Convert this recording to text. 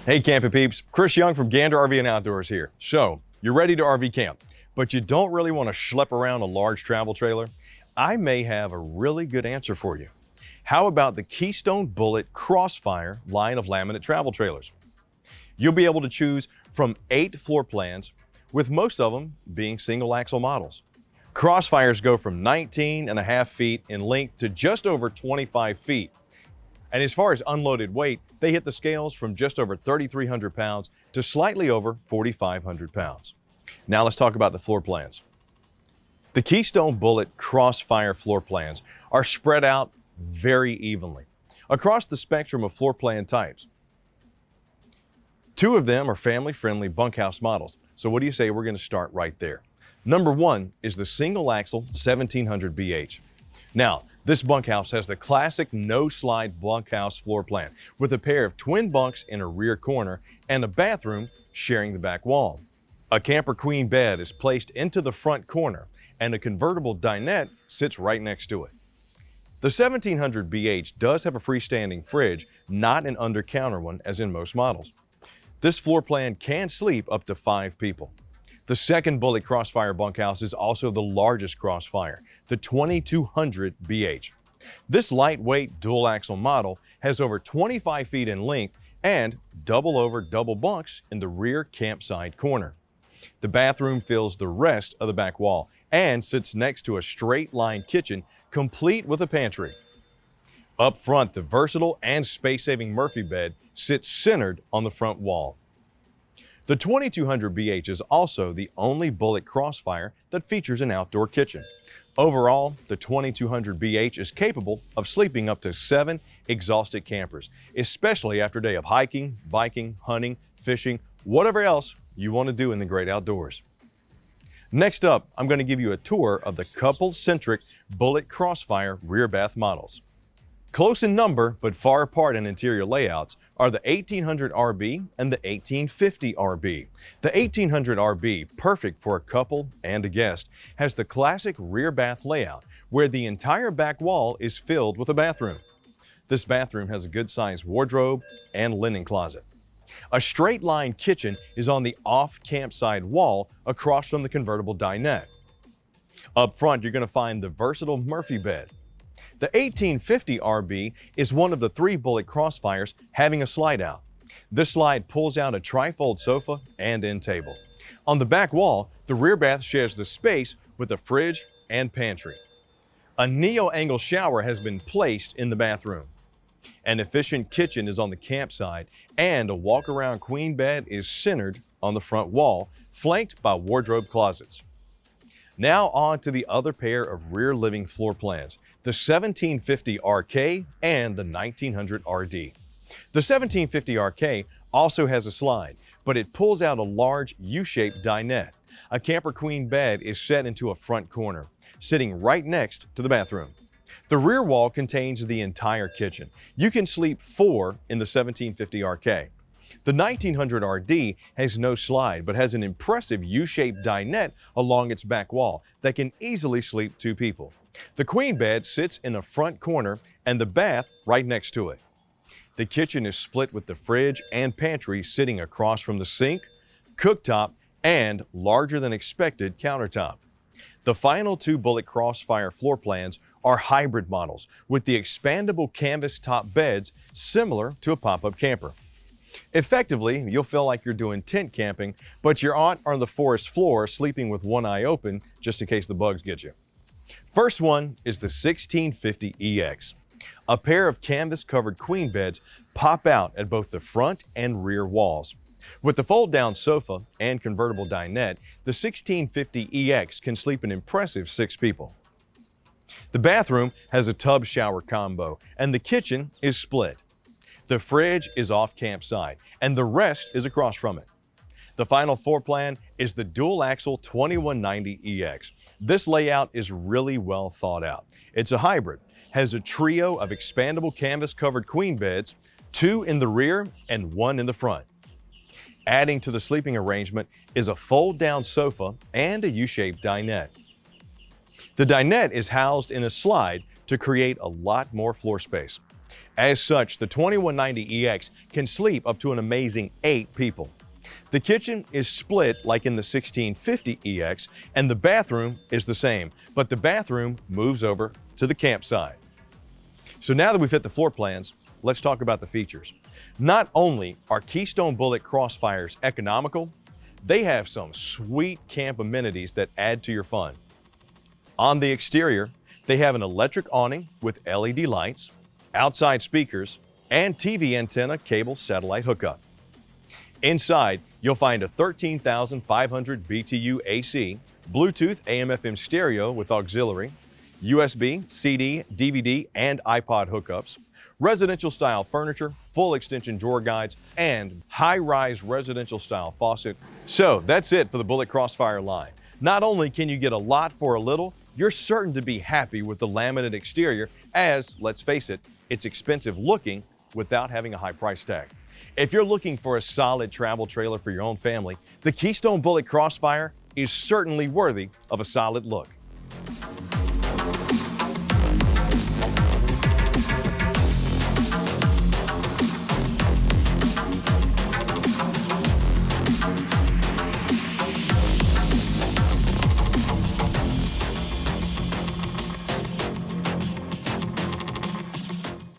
Hey camping peeps, Chris Young from Gander RV and Outdoors here. So, you're ready to RV camp, but you don't really want to schlep around a large travel trailer? I may have a really good answer for you. How about the Keystone Bullet Crossfire line of laminate travel trailers? You'll be able to choose from 8 floor plans, with most of them being single axle models. Crossfires go from 19.5 feet in length to just over 25 feet. And as far as unloaded weight, they hit the scales from just over 3,300 pounds to slightly over 4,500 pounds. Now let's talk about the floor plans. The Keystone Bullet Crossfire floor plans are spread out very evenly across the spectrum of floor plan types. 2 of them are family-friendly bunkhouse models. So what do you say we're going to start right there? Number 1 is the single axle 1700 BH. Now, this bunkhouse has the classic no-slide bunkhouse floor plan with a pair of twin bunks in a rear corner and a bathroom sharing the back wall. A camper queen bed is placed into the front corner and a convertible dinette sits right next to it. The 1700 BH does have a freestanding fridge, not an under-counter one as in most models. This floor plan can sleep up to 5 people. The second Bullet Crossfire bunkhouse is also the largest Crossfire, the 2200 BH. This lightweight dual axle model has over 25 feet in length and double bunks in the rear campsite corner. The bathroom fills the rest of the back wall and sits next to a straight line kitchen complete with a pantry. Up front, the versatile and space-saving Murphy bed sits centered on the front wall. The 2200 BH is also the only Bullet Crossfire that features an outdoor kitchen. Overall, the 2200 BH is capable of sleeping up to 7 exhausted campers, especially after a day of hiking, biking, hunting, fishing, whatever else you want to do in the great outdoors. Next up, I'm going to give you a tour of the couple-centric Bullet Crossfire rear bath models. Close in number, but far apart in interior layouts, are the 1800 RB and the 1850 RB. The 1800 RB, perfect for a couple and a guest, has the classic rear bath layout where the entire back wall is filled with a bathroom. This bathroom has a good-sized wardrobe and linen closet. A straight line kitchen is on the off campsite wall across from the convertible dinette. Up front, you're going to find the versatile Murphy bed. The 1850 RB is one of the 3 Bullet Crossfires having a slide out. This slide pulls out a trifold sofa and end table. On the back wall, the rear bath shares the space with a fridge and pantry. A neo-angle shower has been placed in the bathroom. An efficient kitchen is on the campsite, and a walk-around queen bed is centered on the front wall, flanked by wardrobe closets. Now on to the other pair of rear living floor plans, the 1750 RK and the 1900 RD. The 1750 RK also has a slide, but it pulls out a large U-shaped dinette. A camper queen bed is set into a front corner, sitting right next to the bathroom. The rear wall contains the entire kitchen. You can sleep 4 in the 1750 RK. The 1900 RD has no slide, but has an impressive U-shaped dinette along its back wall that can easily sleep 2 people. The queen bed sits in a front corner and the bath right next to it. The kitchen is split with the fridge and pantry sitting across from the sink, cooktop, and larger than expected countertop. The final 2 Bullet Crossfire floor plans are hybrid models with the expandable canvas top beds similar to a pop-up camper. Effectively, you'll feel like you're doing tent camping, but you're on the forest floor sleeping with one eye open just in case the bugs get you. First one is the 1650 EX. A pair of canvas-covered queen beds pop out at both the front and rear walls. With the fold-down sofa and convertible dinette, the 1650 EX can sleep an impressive 6 people. The bathroom has a tub shower combo, and the kitchen is split. The fridge is off campsite, and the rest is across from it. The final floor plan is the dual-axle 2190 EX. This layout is really well thought out. It's a hybrid, has a trio of expandable canvas-covered queen beds, 2 in the rear and 1 in the front. Adding to the sleeping arrangement is a fold-down sofa and a U-shaped dinette. The dinette is housed in a slide to create a lot more floor space. As such, the 2190EX can sleep up to an amazing 8 people. The kitchen is split like in the 1650EX, and the bathroom is the same, but the bathroom moves over to the campsite. So now that we've hit the floor plans, let's talk about the features. Not only are Keystone Bullet Crossfires economical, they have some sweet camp amenities that add to your fun. On the exterior, they have an electric awning with LED lights, outside speakers, and TV antenna cable satellite hookup. Inside, you'll find a 13,500 BTU AC, Bluetooth AM/FM stereo with auxiliary, USB, CD, DVD, and iPod hookups, residential style furniture, full extension drawer guides, and high-rise residential style faucet. So that's it for the Bullet Crossfire line. Not only can you get a lot for a little, you're certain to be happy with the laminate exterior as, let's face it, it's expensive looking without having a high price tag. If you're looking for a solid travel trailer for your own family, the Keystone Bullet Crossfire is certainly worthy of a solid look.